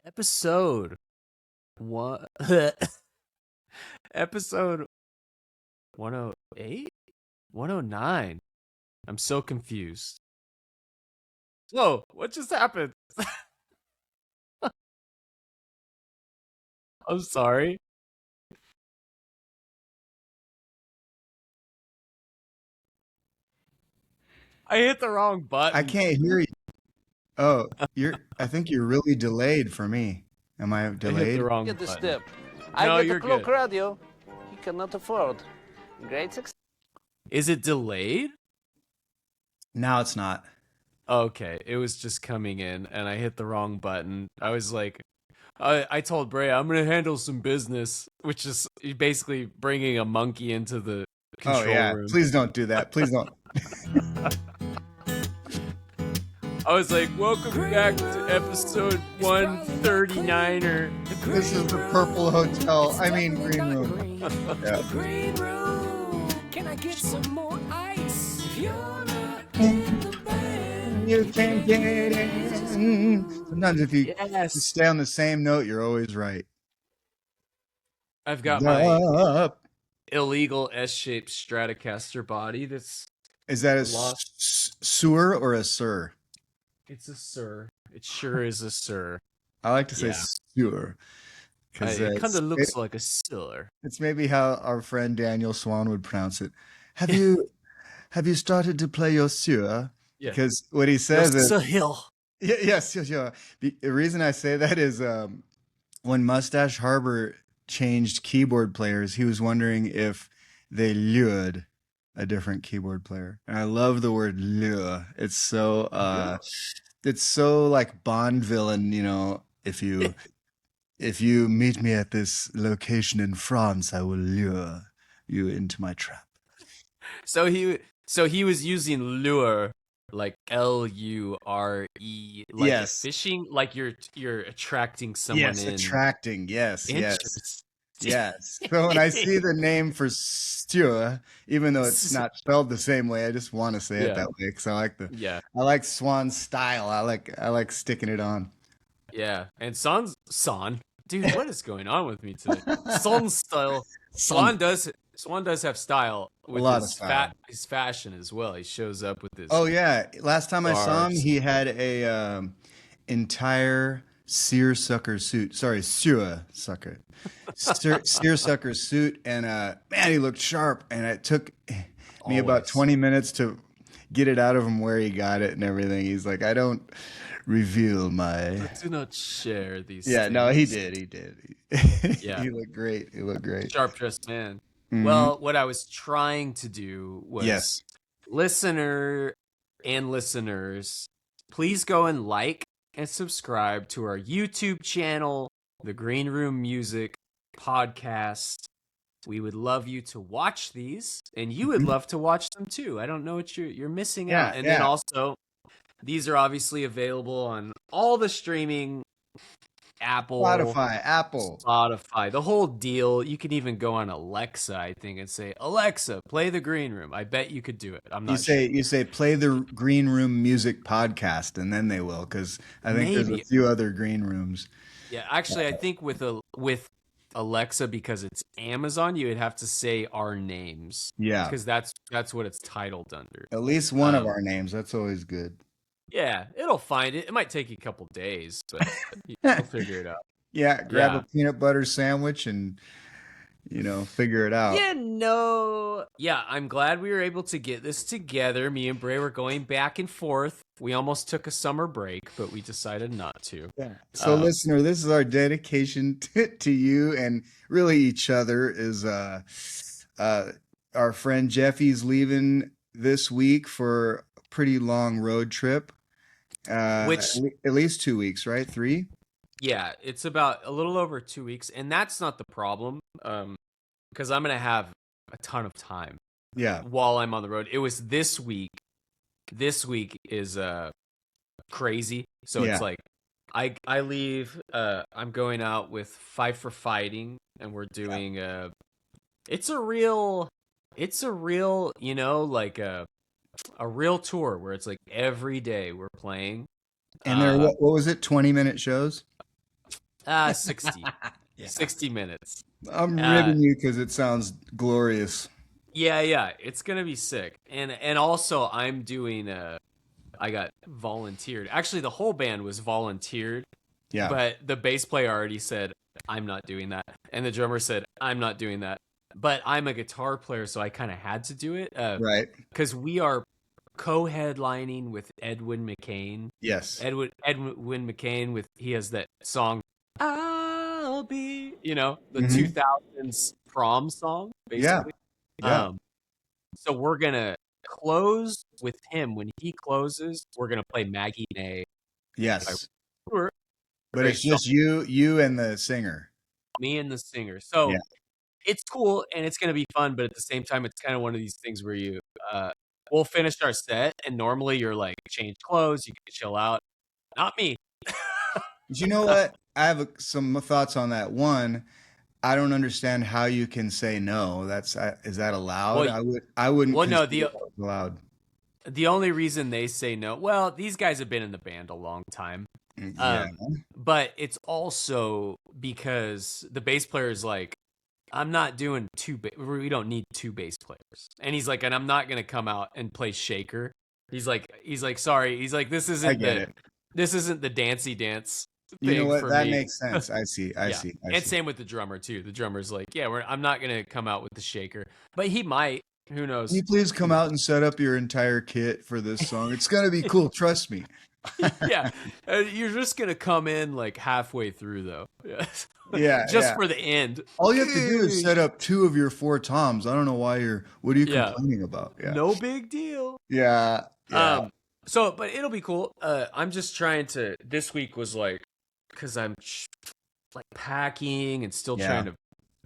Episode one, episode 108, 109. I'm so confused. Whoa, what just happened? I'm sorry. I hit the wrong button. I can't hear you. Oh, I think you're really delayed for me. Am I I hit delayed? the wrong Get the button. step. No, I get you're the cloak good. radio. He cannot afford. Great success. Is it delayed? Now it's not. Okay, it was just coming in, and I hit the wrong button. I was like, I told Bray I'm gonna handle some business, which is basically bringing a monkey into the control Oh yeah, room. please don't do that. Please don't. I was like, welcome back to episode 139. Or This is the Purple Hotel. I mean Green Room. Yeah. Green room, can I get some more ice? If you're not in the band, You can't get in. Sometimes if you yes, just stay on the same note, you're always right. I've got my Up. illegal S-shaped Stratocaster body. It's Is that a Lost. sewer or a sir? a sir. It sure is a sir. I like to say Yeah. sewer. Because It kind of looks like a sewer. it's maybe how our friend Daniel Swan would pronounce it. Have you started to play your sewer? Yeah. Because what he says is hill. yes. The reason I say that is when Mustache Harbor changed keyboard players, he was wondering if they lured a different keyboard player. And I love the word lure. It's so like Bond villain, if you meet me at this location in France, I will lure you into my trap. So he was using lure, like Lure, like Yes. fishing, like you're attracting someone in. Attracting. Yes. Interest. Yes. So when I see the name for Stua, even though it's not spelled the same way, I just want to say it Yeah. that way because I Yeah, like Swan's style. I like sticking it on. yeah. And Son, dude, what is going on with me today? Son style. Swan does have style with lot of his style. his fashion as well. He shows up with his. Oh yeah, last time I saw him, Stars. he had a entire seersucker suit. Sorry, seersucker. Seersucker suit, and man, he looked sharp. And it took me about Always. 20 minutes to get it out of him where he got it and everything. He's like, I don't reveal my. Do not share these. Yeah, things. no, he did. Yeah. He looked great. Sharp dressed man. Mhm. Well, what I was trying to do was, Yes. listeners, please go and like and subscribe to our YouTube channel, the Green Room Music Podcast. We would love you to watch these, and you would love to watch them too. I don't know what you're missing Yeah, out. And then yeah. also, these are obviously available on all the streaming, Apple, Spotify, the whole deal. You can even go on Alexa, I think, and say, Alexa, play the Green Room. I bet you could do it. I'm not sure. You say play the Green Room Music Podcast, and then they will, because I think there's Maybe. a few other Green Rooms. Yeah, actually, I think with Alexa, because it's Amazon, you would have to say our names. Yeah, Because that's what it's titled under. at least one of Um, our names. That's always good. Yeah, it'll find it. It might take you a couple days, but you'll figure it out. Yeah, grab Yeah. a peanut butter sandwich and figure it out. Yeah, I'm glad we were able to get this together. Me and Bray were going back and forth. We almost took a summer break, but we decided not to. Yeah. So, listener, this is our dedication to you and really each other. Is our friend Jeffy's leaving this week for a pretty long road trip. Which- at least 2 weeks, right? 3. Yeah, it's about a little over 2 weeks, and that's not the problem, because I'm gonna have a ton of time Yeah. while I'm on the road. It was this week. This week is crazy. So Yeah. it's like I leave. I'm going out with Fight for Fighting, and we're doing it's a real like a real tour where it's like every day we're playing. And they're what was it? 20-minute shows. 60. Yeah. 60 minutes. I'm ribbing you because it sounds glorious. Yeah, it's gonna be sick. And also I'm doing I got volunteered. Actually, the whole band was volunteered. Yeah. But the bass player already said, I'm not doing that. And the drummer said, I'm not doing that. But I'm a guitar player, so I kind of had to do it. Right. Because we are co-headlining with Edwin McCain. Yes. Edwin McCain he has that song, I'll Be, the 2000s prom song, basically. Yeah. So we're going to close with him. When he closes, we're going to play Maggie May. Yes. But it's just you and the singer. Me and the singer. So it's cool and it's going to be fun, but at the same time, it's kind of one of these things where we'll finish our set and normally you're like, change clothes, you can chill out. Not me. You know what? I have some thoughts on that. One, I don't understand how you can say no. Is that allowed? Well, I wouldn't. Well, no, allowed. The only reason they say no, well, these guys have been in the band a long time. Yeah. But it's also because the bass player is like, I'm not doing we don't need two bass players. And he's like, and I'm not going to come out and play shaker. He's like, sorry. He's like, this isn't the dancey dance thing. You know what? That me. Makes sense. I see. I see. Same with the drummer too. The drummer's like, I'm not going to come out with the shaker, but he might. Who knows? Can you please come out and set up your entire kit for this song? It's going to be cool. Trust me. Yeah. You're just going to come in like halfway through though. Yeah. Just for the end. All you have to do is set up 2 of your 4 toms. I don't know why what are you complaining about? Yeah. No big deal. Yeah. But it'll be cool. I'm just trying to, this week was like, cause I'm like packing and still trying to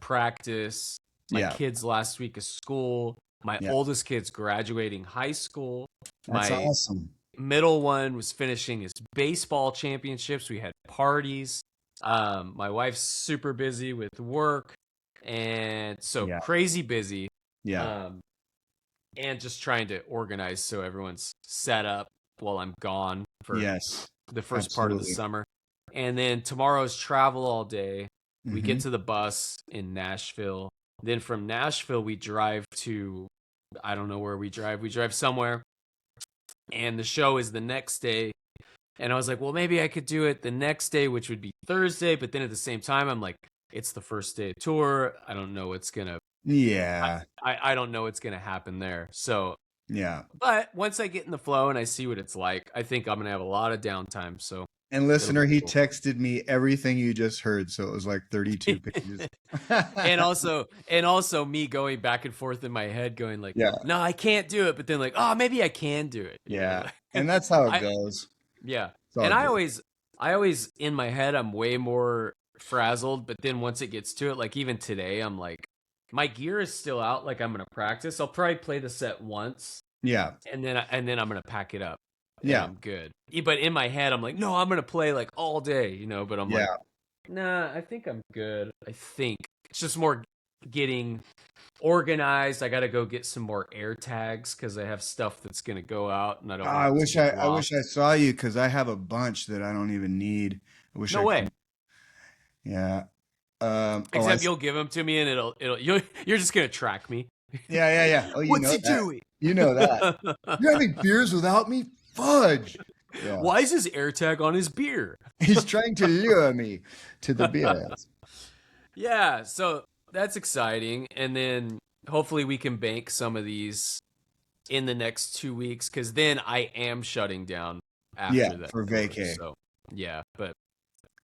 practice. My kids last week of school. My oldest kid's graduating high school. That's awesome. Middle one was finishing his baseball championships. We had parties. My wife's super busy with work, and so crazy busy. Yeah. And just trying to organize so everyone's set up while I'm gone for the first part of the summer. And then tomorrow's travel all day. We get to the bus in Nashville. Then from Nashville, we drive to, I don't know where we drive. We drive somewhere. And the show is the next day. And I was like, well, maybe I could do it the next day, which would be Thursday. But then at the same time, I'm like, it's the first day of tour. I don't know what's going to. Yeah. I don't know what's going to happen there. So. Yeah. But once I get in the flow and I see what it's like, I think I'm going to have a lot of downtime. So. And listener, he texted me everything you just heard. So it was like 32 pages. and also me going back and forth in my head going like, no, I can't do it. But then like, oh, maybe I can do it. Yeah. And that's how it goes. Yeah. And I always in my head, I'm way more frazzled. But then once it gets to it, like even today, I'm like, my gear is still out. Like I'm going to practice. I'll probably play the set once. Yeah. And then I'm going to pack it up. Yeah. I'm good. But in my head, I'm like, no, I'm going to play like all day, but I'm like, nah, I think I'm good. I think it's just more getting organized. I got to go get some more air tags because I have stuff that's going to go out and I don't I wish I saw you because I have a bunch that I don't even need. I wish no way. Yeah. Except you'll give them to me and you're just going to track me. Yeah. Oh, what's he doing? You know that. You're having beers without me? Fudge. Yeah. Why is his AirTag on his beer? He's trying to lure me to the beers. Yeah, so that's exciting. And then hopefully we can bank some of these in the next 2 weeks because then I am shutting down after that. For vacay. So, yeah, but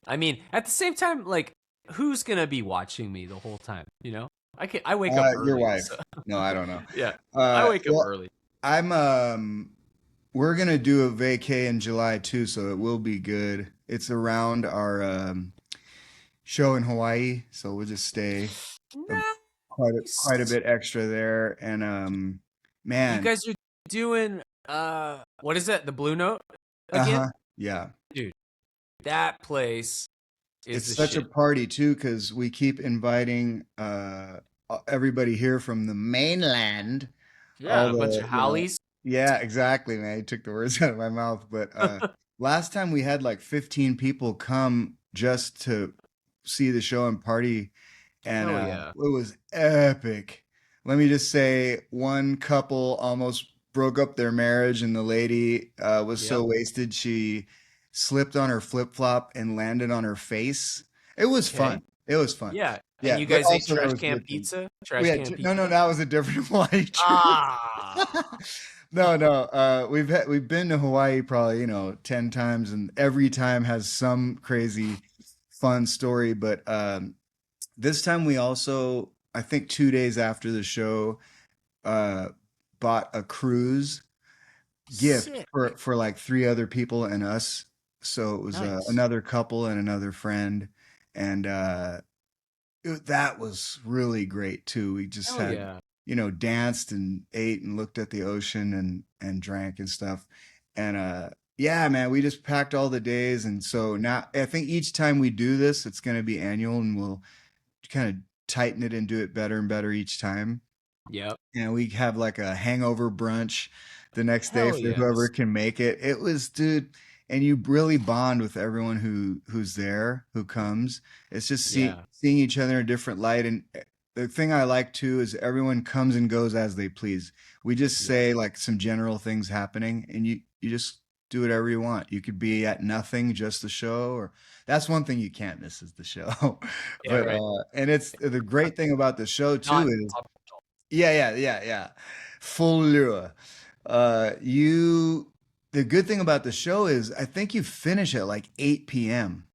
I mean, at the same time, like, who's going to be watching me the whole time, I wake up early. Your wife. So. No, I don't know. Yeah, I wake up early. We're going to do a vacay in July too, so it will be good. It's around our show in Hawaii, so we'll just stay quite a bit extra there. And man, you guys are doing what is that? The Blue Note again? Yeah, dude, that place is such a party too because we keep inviting everybody here from the mainland. Yeah, a bunch of Hollies. Yeah, exactly, man. You took the words out of my mouth. But last time we had like 15 people come just to see the show and party, and Hell yeah. it was epic. Let me just say, one couple almost broke up their marriage, and the lady was Yep. so wasted she slipped on her flip flop and landed on her face. It was Okay. fun. It was fun. Yeah. Yeah, And you but guys ate also there trash was can good things. pizza? We Trash had can no, pizza? that was a different Hawaii trip. Ah. No. We've been to Hawaii probably 10 times, and every time has some crazy fun story. But this time we also, I think 2 days after the show, uh, bought a cruise gift Sick. for like three other people and us. So it was Nice. another couple and another friend, and that was really great too. We just Hell had, yeah. danced and ate and looked at the ocean and drank and stuff. And yeah, man, we just packed all the days. And so now I think each time we do this, it's going to be annual, and we'll kind of tighten it and do it better and better each time. Yep. And we have like a hangover brunch the next day Hell for whoever yes. can make it. It was, dude, and you really bond with everyone who's there, who comes. It's just Yeah. seeing each other in a different light. And the thing I like too is everyone comes and goes as they please. We just Yeah. say like some general things happening, and you just do whatever you want. You could be at nothing, just the show, or that's one thing you can't miss is the show. Yeah, But right. and it's the great thing about the show too Not is yeah. Full lure. The good thing about the show is I think you finish at like 8 p.m.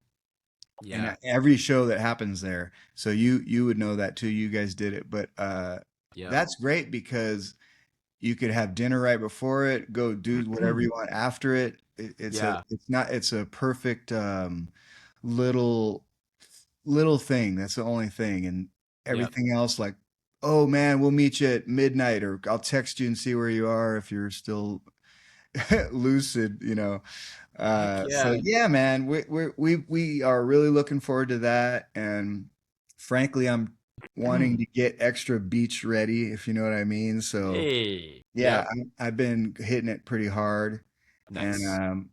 yeah. and every show that happens there. So you would know that too. You guys did it, but Yeah. that's great because you could have dinner right before it, go do whatever you want after it. Yeah. It's a perfect little thing. That's the only thing. And Yep. everything else, like, oh man, we'll meet you at midnight, or I'll text you and see where you are if you're still lucid, Heck So yeah. yeah, man, we are really looking forward to that. And frankly, I'm wanting to get extra beach ready, if you know what I mean. So Hey. yeah, Yep. I've been hitting it pretty hard. Nice. And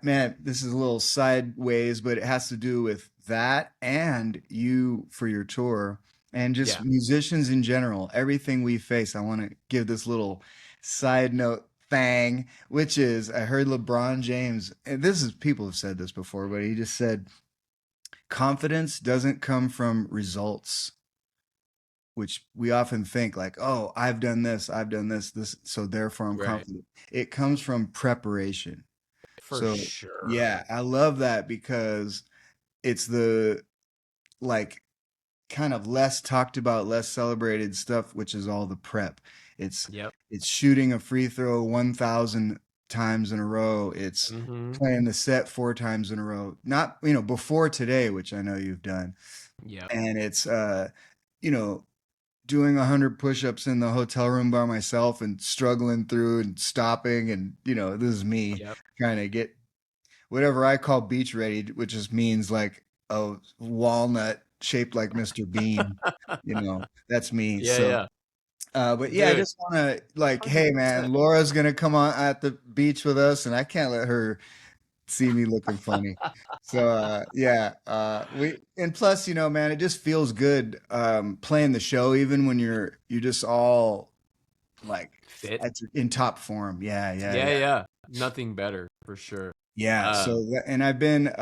man, this is a little sideways, but it has to do with that and you for your tour and just Yeah. musicians in general. Everything we face. I want to give this little side note thing, which is I heard LeBron James, and people have said this before, but he just said confidence doesn't come from results, which we often think like, oh, I've done this, this, so therefore I'm Right. confident. It comes from preparation. For So sure. yeah, I love that because it's the like kind of less talked about, less celebrated stuff, which is all the prep. It's Yep. it's shooting a free throw 1,000 times in a row. It's Mm-hmm. playing the set 4 times in a row. Not, before today, which I know you've done. Yep. And it's doing 100 push-ups in the hotel room by myself and struggling through and stopping, and this is me Yep. trying to get whatever I call beach ready, which just means like a walnut shaped like Mr. Bean. That's me. Yeah. So Yeah. but yeah, I Dude. just want to like, hey 100%. man, Laura's gonna come on at the beach with us, and I can't let her see me looking funny. So and plus, man, it just feels good playing the show, even when you're just all like Fit. in top form. Yeah. Nothing better for sure. Yeah. And I've been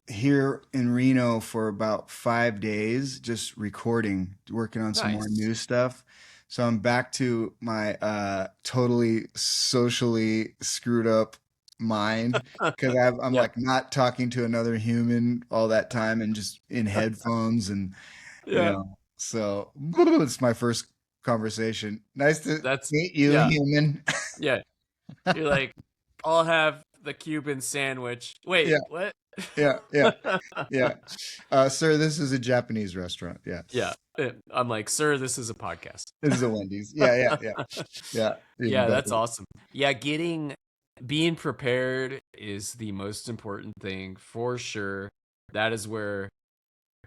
here in Reno for about 5 days, just recording, working on some more Nice. new stuff. So I'm back to my totally socially screwed up mind because I'm Yeah. like not talking to another human all that time and just in headphones and Yeah. so it's my first conversation. Nice to That's meet you, yeah. human. Yeah. You're like, I'll have the Cuban sandwich. Wait, Yeah. what? Yeah. Sir, this is a Japanese restaurant. Yeah. Yeah. I'm like, sir, this is a podcast. This is a Wendy's. Yeah. Yeah, Even that's better. awesome. Yeah, being prepared is the most important thing for sure. That is where,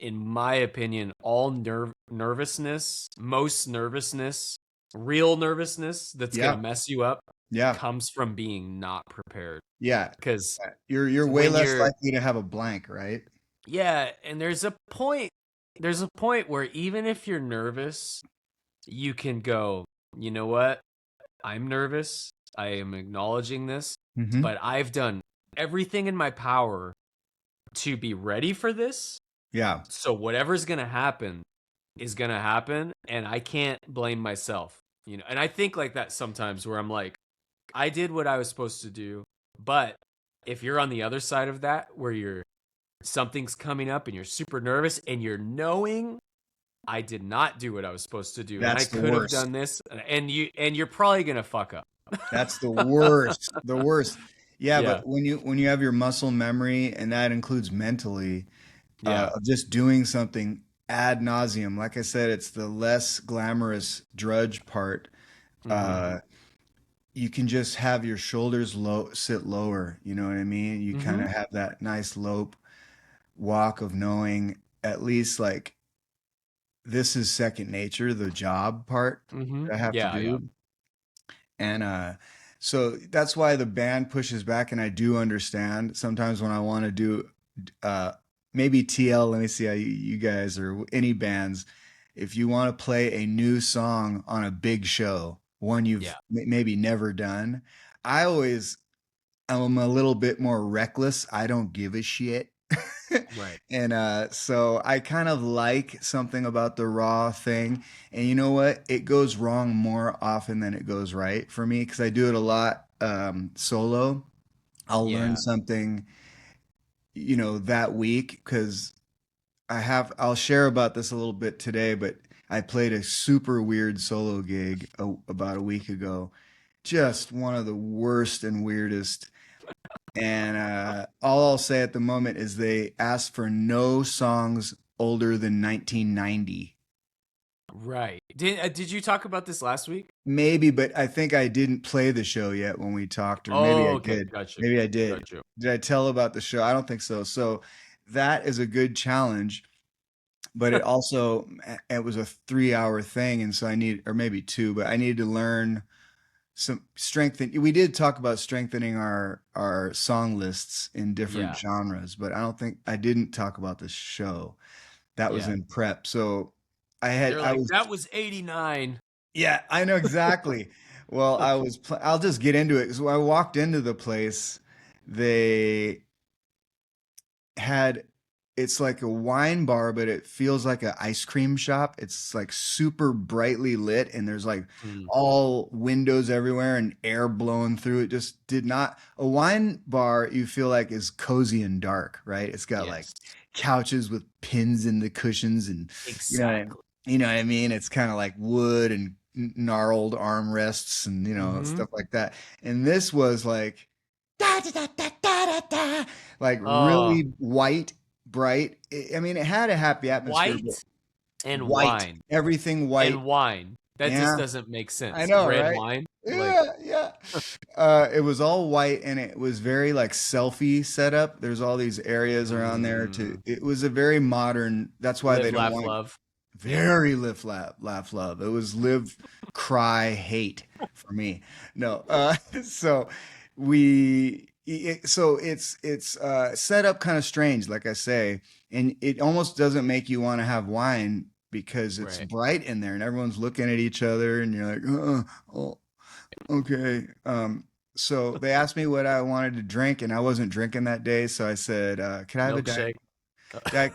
in my opinion, all nervousness, most nervousness, real nervousness that's Yeah. gonna mess you up Yeah. comes from being not prepared. Yeah. Because You're way when less you're likely to have a blank, right? Yeah, and there's a point where even if you're nervous, you can go, you know what? I'm nervous. I am acknowledging this, but I've done everything in my power to be ready for this. Yeah. So whatever's going to happen is going to happen, and I can't blame myself, you know. And I think like that sometimes where I'm like, I did what I was supposed to do, but if you're on the other side of that where something's coming up and you're super nervous and you're knowing I did not do what I was supposed to do and I That's the could have worst. done this and you're probably going to fuck up. That's the worst. The worst. Yeah, Yeah. but when you have your muscle memory, and that includes mentally, Yeah. of just doing something ad nauseum. Like I said, it's the less glamorous drudge part. Uh, you can just have your shoulders sit lower. You know what I mean? You kind of have that nice lope walk of knowing at least like this is second nature, the job part that I have to Yeah, yeah. do. And so that's why the band pushes back, and I do understand sometimes when I want to do maybe TL, let me see how you guys or any bands, if you want to play a new song on a big show, one you've maybe never done, I'm a little bit more reckless. I don't give a shit. Right. And so I kind of like something about the raw thing. And you know what? It goes wrong more often than it goes right for me because I do it a lot solo. I'll learn something, you know, that week because I'll share about this a little bit today, but I played a super weird solo gig about a week ago. Just one of the worst and weirdest. And all I'll say at the moment is they asked for no songs older than 1990. Right. Did you talk about this last week? Maybe, but I think I didn't play the show yet when we talked, or maybe I Okay. did. Gotcha. Maybe I did. Gotcha. Did I tell about the show? I don't think so. So that is a good challenge, but it also it was a 3-hour thing, and so or maybe 2, but I needed to learn some we did talk about strengthening our song lists in different genres, but I didn't talk about the show that was in prep. So that was 89. Yeah, I know exactly. Well, I'll just get into it. So I walked into the place. They had, it's like a wine bar, but it feels like an ice cream shop. It's like super brightly lit, and there's like all windows everywhere and air blowing through. It just a wine bar you feel like is cozy and dark, right? It's got like couches with pins in the cushions and you know what I mean? It's kind of like wood and gnarled armrests and, you know, stuff like that. And this was like, da, da, da, da, da, da, like really white, bright. I mean, it had a happy atmosphere. White and wine. Everything white. And wine. That just doesn't make sense. I know, Red right? wine. Yeah. It was all white, and it was very like selfie setup. There's all these areas around there it was a very modern, that's why they don't want love. Very live, laugh, love. It was live, cry, hate for me. No, so it's set up kind of strange, like I say, and it almost doesn't make you want to have wine because it's bright in there and everyone's looking at each other, and you're like, oh, okay. So they asked me what I wanted to drink, and I wasn't drinking that day, so I said, "Can I have a Diet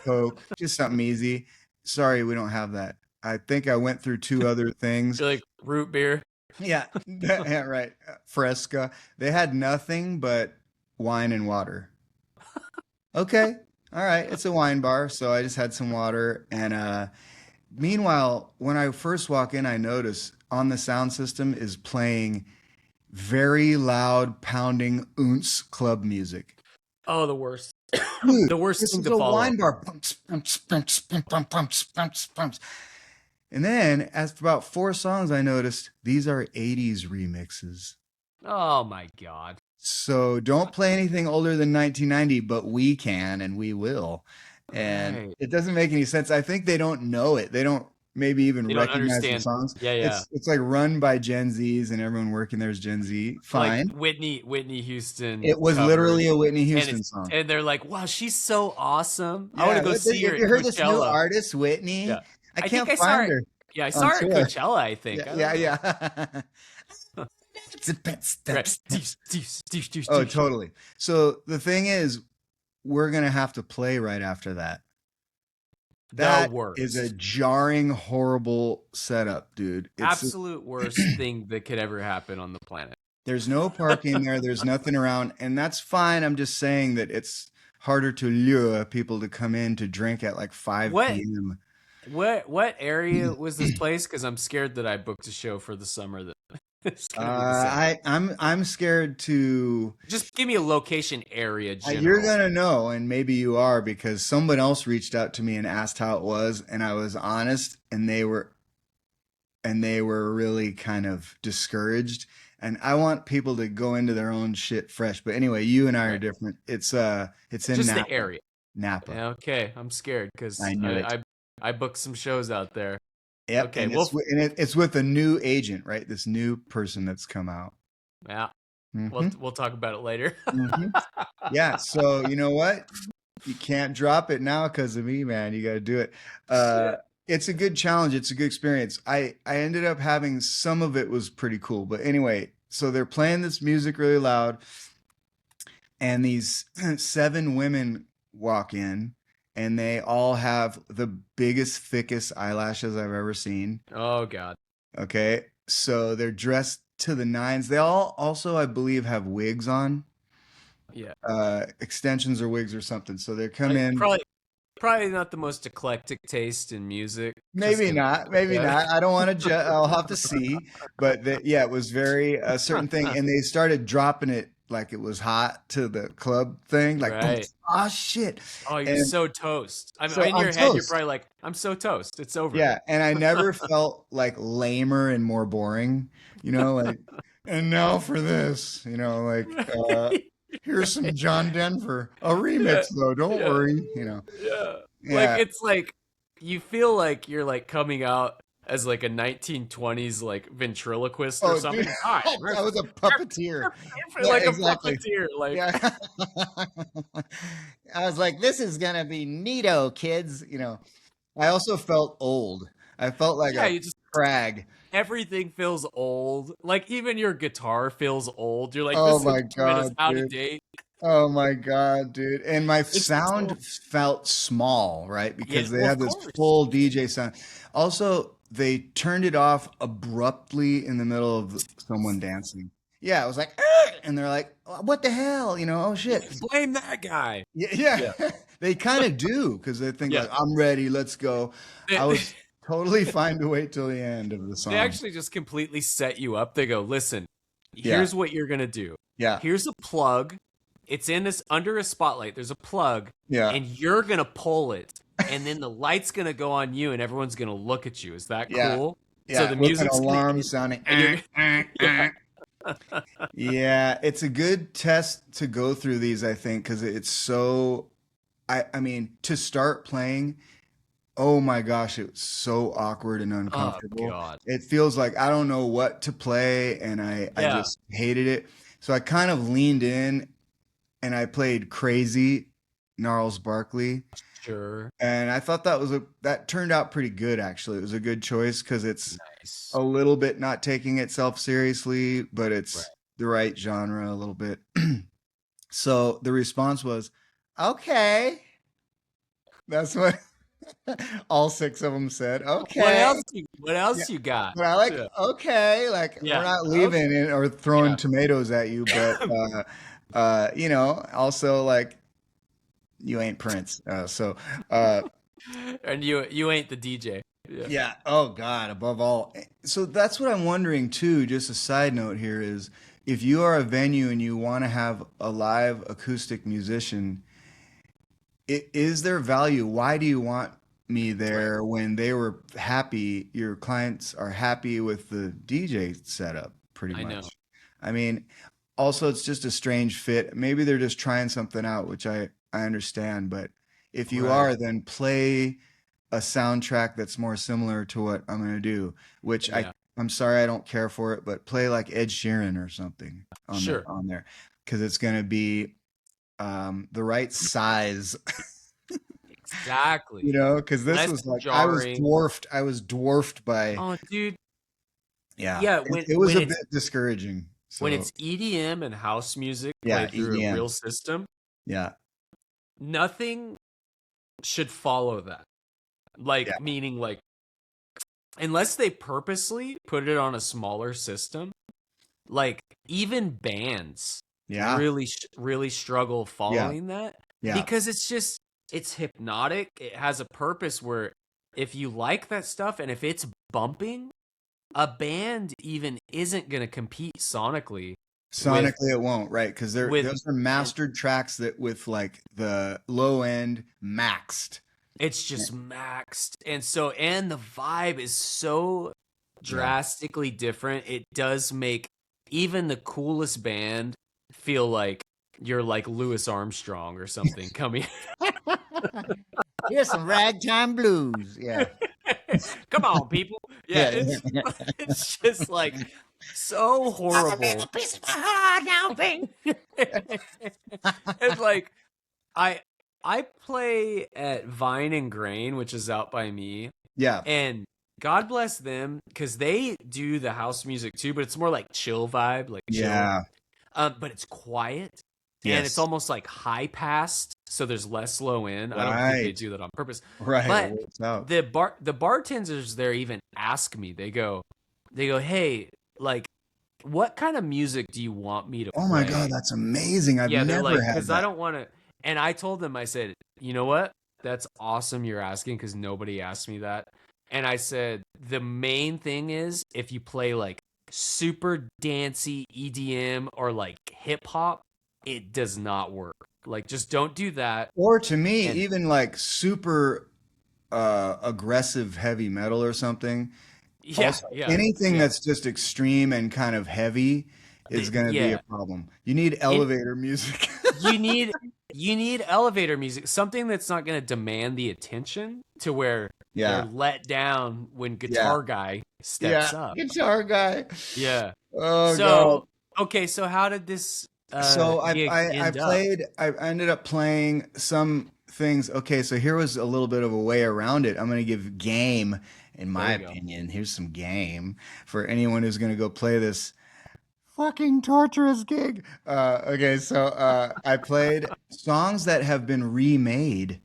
Coke, just something easy." Sorry, we don't have that. I think I went through 2 other things. You're like root beer. Yeah, yeah, right. Fresca. They had nothing but wine and water. Okay, all right. It's a wine bar, so I just had some water. And meanwhile, when I first walk in, I notice on the sound system is playing very loud, pounding ounce club music. Oh, the worst. Dude, the worst this thing is to a follow. wine bar. And then, after about 4 songs, I noticed these are 80s remixes. Oh my God. So don't play anything older than 1990, but we can and we will. And it doesn't make any sense. I think they don't know it. They don't maybe even They don't recognize the understand. songs. Yeah, yeah. It's like run by Gen Zs and everyone working there is Gen Z. Fine. Like Whitney Houston It was covers, literally a Whitney and Houston it's song. and they're like, wow, she's so awesome. I want Yeah, to go see her have at you heard this new Coachella. artist, Whitney? Yeah, I I think can't I saw find her. her Yeah, I saw on her at tour. Coachella. I think. Yeah. Right. Deuce, deuce, deuce, deuce, Oh, deuce. totally. So the thing is, we're gonna have to play right after that. That is a worst. jarring, horrible setup, dude. Absolute worst thing that could ever happen on the planet. There's no parking there. There's nothing around, and that's fine. I'm just saying that it's harder to lure people to come in to drink at like 5 What p.m. what area was this place? Because I'm scared that I booked a show for the summer that it's gonna be the same. I'm scared to. Just give me a location area. You're General. gonna know, and maybe you are, because someone else reached out to me and asked how it was, and I was honest, and they were really kind of discouraged. And I want people to go into their own shit fresh. But anyway, you and I are different. It's in Just Napa. the area. Napa. Yeah, okay, I'm scared because I knew it. I booked some shows out there. Yep. Okay, and well, it's with a new agent, right? This new person that's come out. yeah, Mhm. we'll talk about it later. Mhm. Yeah. So you know what? You can't drop it now because of me, man. You got to do it. It's a good challenge. It's a good experience. I ended up having some of it was pretty cool. But anyway, so they're playing this music really loud, and these 7 women walk in, and they all have the biggest, thickest eyelashes I've ever seen. Oh God. Okay. So they're dressed to the nines. They all also, I believe, have wigs on. Yeah. Extensions or wigs or something. So they come in. Probably not the most eclectic taste in music. Maybe not. Maybe Yeah. not. I don't want to I'll have to see. But yeah, it was very a certain thing. And they started dropping it like it was hot to the club thing. Like, Right. oh, shit. Oh, you're so toast. I mean, So in I'm your head, you're toast. probably like, I'm so toast. It's over. Yeah. And I never felt like lamer and more boring, like, and now for this, like, here's some John Denver, a remix though. Don't worry, Yeah. Yeah. Like it's like you feel like you're like coming out as like a 1920s like ventriloquist or something. Dude, Hi, I was a puppeteer. like exactly. a puppeteer. Like Yeah. I was like, this is gonna be neato, kids. I also felt old. I felt like yeah, a you just crag. everything feels old. Like even your guitar feels old. You're like, Oh this my instrument is God, out of dude. date. Oh my God, dude. And my It's sound so- felt small, right? Because they well, had of this course. full DJ sound. Also, they turned it off abruptly in the middle of someone dancing. Yeah, it was like, "Ah!" And they're like, what the hell? Oh shit. Blame that guy. Yeah. They kind of do, because they think Yeah. like, I'm ready, let's go. I was totally fine to wait till the end of the song. They actually just completely set you up. They go, listen, Yeah. here's what you're gonna do. Yeah. Here's a plug. It's in this under a spotlight. There's a plug. Yeah. And you're gonna pull it. And then the light's gonna go on you and everyone's gonna look at you. Is that Yeah. cool? Yeah, So the with music's an gonna- alarm sounding. Yeah. Yeah, it's a good test to go through these, I think, because it's so. I mean, to start playing, oh my gosh, it was so awkward and uncomfortable. God. It feels like I don't know what to play, and I just hated it. So I kind of leaned in, and I played Crazy, Gnarls Barkley. Sure. And I thought that turned out pretty good, actually. It was a good choice because it's Nice. a little bit not taking itself seriously, but it's the right genre a little bit. So the response was, okay. That's what all 6 of them said. Okay. What else you got? But I like, okay, like Yeah. we're not leaving it or throwing tomatoes at you, but also like you ain't Prince. And you ain't the DJ. Yeah. Oh God, above all. So that's what I'm wondering too. Just a side note here is if you are a venue and you want to have a live acoustic musician, is there value? Why do you want me there when they were happy? Your clients are happy with the DJ setup pretty much. know. I mean, also it's just a strange fit. Maybe they're just trying something out, which I understand, but if you are, then play a soundtrack that's more similar to what I'm gonna do, which I'm sorry I don't care for it, but play like Ed Sheeran or something on there because it's gonna be the right size. Exactly. You know, because this Less was like jarring. I was dwarfed by. Oh, dude. Yeah, Yeah, it was a bit discouraging. So, when it's EDM and house music yeah, played through EDM. a real system, Yeah, nothing should follow that. Like, meaning, like, unless they purposely put it on a smaller system, like, even bands really struggle following that. Yeah. Because it's hypnotic. It has a purpose where if you like that stuff and if it's bumping, a band even isn't going to compete sonically. Sonically, it won't, right? Because those are mastered tracks that with like the low end maxed. It's just maxed. And the vibe is so drastically different. It does make even the coolest band feel like you're like Louis Armstrong or something coming. Here's some ragtime blues. Yeah. Come on, people. Yeah, it's just like so horrible. Piece of my heart now, babe. It's like I play at Vine and Grain, which is out by me. Yeah. And God bless them because they do the house music too, but it's more like chill vibe, like chill. Yeah. But it's quiet. And it's almost like high passed, so there's less low end. I don't think they do that on purpose. Right. But the bartenders there even ask me. They go, hey, like, what kind of music do you want me to play? Oh my God, that's amazing. I've never had that. Because I don't want to. And I told them, I said, you know what? That's awesome you're asking because nobody asked me that. And I said, the main thing is if you play like super dancey EDM or like hip hop, it does not work. Like, just don't do that. Or to me, even like super aggressive heavy metal or something. Anything that's just extreme and kind of heavy is going to be a problem. You need elevator music. you need elevator music, something that's not going to demand the attention to where they're let down when guitar guy steps up. Guitar guy. Yeah. Oh, God. Okay, so how did this I ended up playing some things. Okay, so here was a little bit of a way around it. I'm going to give game, in my opinion. Here's some game for anyone who's going to go play this fucking torturous gig. Okay, so I played songs that have been remade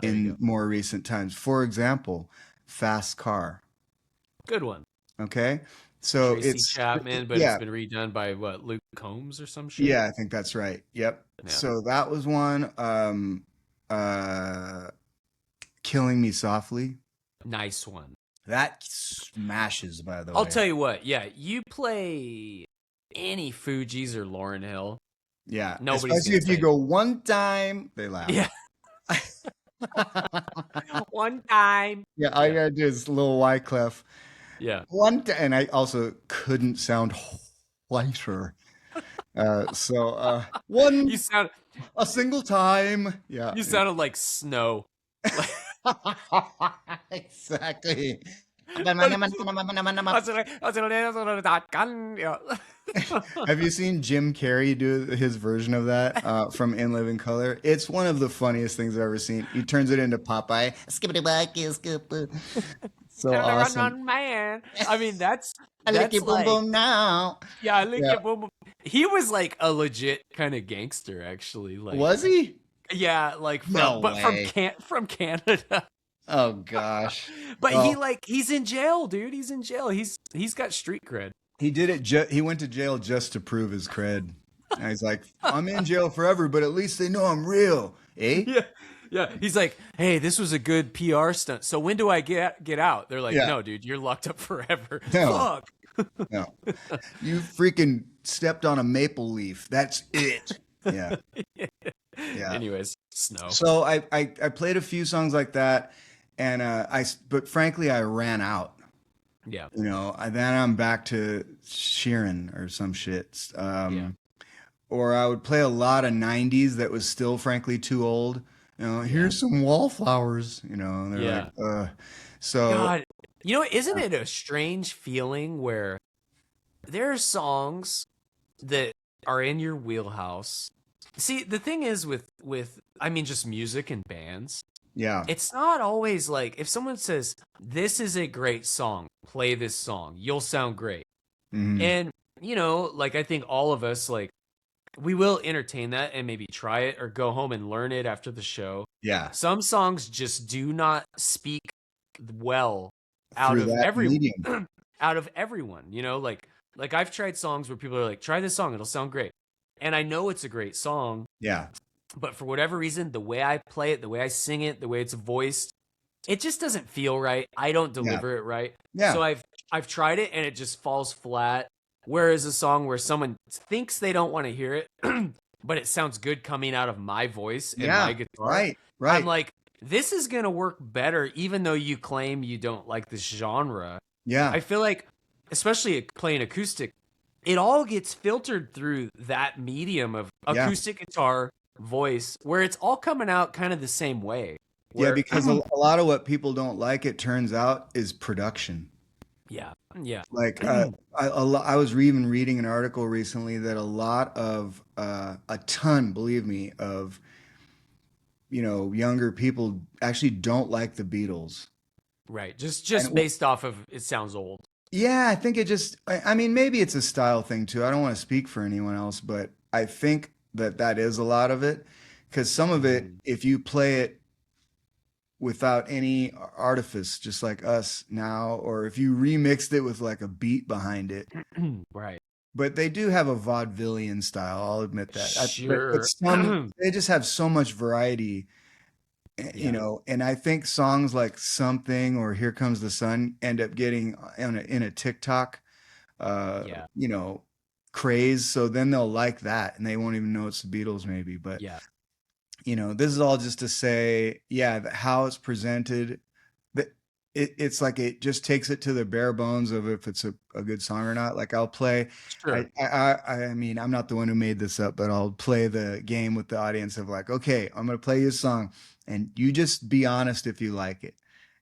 in more recent times. For example, Fast Car. Good one. Okay. So Tracy it's Chapman, but it's been redone by what, Luke Combs or some shit? Yeah, I think that's right. Yep. Yeah. So that was one. Killing Me Softly. Nice one. That smashes, by the way. I'll tell you what, you play any Fugees or Lauryn Hill. Yeah. Nobody's especially if you go one time, they laugh. Yeah. One time. Yeah, all you gotta do is a little Wyclef. Yeah. And I also couldn't sound whiter. One. You sound a single time. Yeah. You sounded like Snow. Exactly. Have you seen Jim Carrey do his version of that from In Living Color? It's one of the funniest things I've ever seen. He turns it into Popeye. So awesome, man. I mean, that's lick your boom boom now. Yeah, I lick your boom boom. He was like a legit kind of gangster, actually. Like, was he? Yeah, like from Canada. Oh gosh. But he's in jail, dude. He's in jail. He's got street cred. He did it. He went to jail just to prove his cred. And he's like, I'm in jail forever, but at least they know I'm real, eh? Yeah. Yeah, he's like, hey, this was a good PR stunt. So when do I get out? They're like, no, dude, you're locked up forever. No. Fuck. No, you freaking stepped on a maple leaf. That's it. Yeah. Yeah. Anyways, Snow. So I played a few songs like that, and but frankly, I ran out. Yeah. You know, then I'm back to Sheeran or some shit. Or I would play a lot of 90s that was still frankly too old. here's some wallflowers, and they're Yeah. like, so God, isn't it a strange feeling where there are songs that are in your wheelhouse? See, the thing is with I mean just music and bands, yeah, it's not always like if someone says this is a great song, play this song, you'll sound great. mhm, And like I think all of us like we will entertain that and maybe try it or go home and learn it after the show. yeah, Some songs just do not speak well out through of that every medium. out of everyone, like I've tried songs where people are like, try this song, it'll sound great. And I know it's a great song, Yeah, but for whatever reason, the way I play it, the way I sing it, the way it's voiced, it just doesn't feel right. I don't yeah, deliver it right. yeah, So I've tried it and it just falls flat. Whereas a song where someone thinks they don't want to hear it, but it sounds good coming out of my voice and yeah. my guitar, Right, I'm right. like, this is gonna work better, even though you claim you don't like this genre. Yeah, I feel like, especially playing acoustic, it all gets filtered through that medium of yeah, acoustic guitar, voice, where it's all coming out kind of the same way. yeah. Where, Because a lot of what people don't like, it turns out, is production. yeah, yeah, Like I was even reading an article recently that a lot of a ton, believe me, of younger people actually don't like the Beatles. right. Just And based off of it sounds old. yeah, I think it just, I mean, maybe it's a style thing too. I don't want to speak for anyone else, but I think that is a lot of it. Because some of it, Mhm. if you play it without any artifice, just like us now, or if you remixed it with like a beat behind it, Right. but they do have a vaudevillian style. I'll admit that. But Sure. some, they just have so much variety, Yeah. and I think songs like Something or Here Comes the Sun end up getting in a TikTok, uh, Yeah. you know, craze. So then they'll like that and they won't even know it's the Beatles maybe. But, Yeah. this is all just to say, yeah, how it's presented, that it's like it just takes it to the bare bones of if it's a good song or not. Like I'll play, Sure. I mean, I'm not the one who made this up, but I'll play the game with the audience of like, okay, I'm going to play you a song and you just be honest if you like it.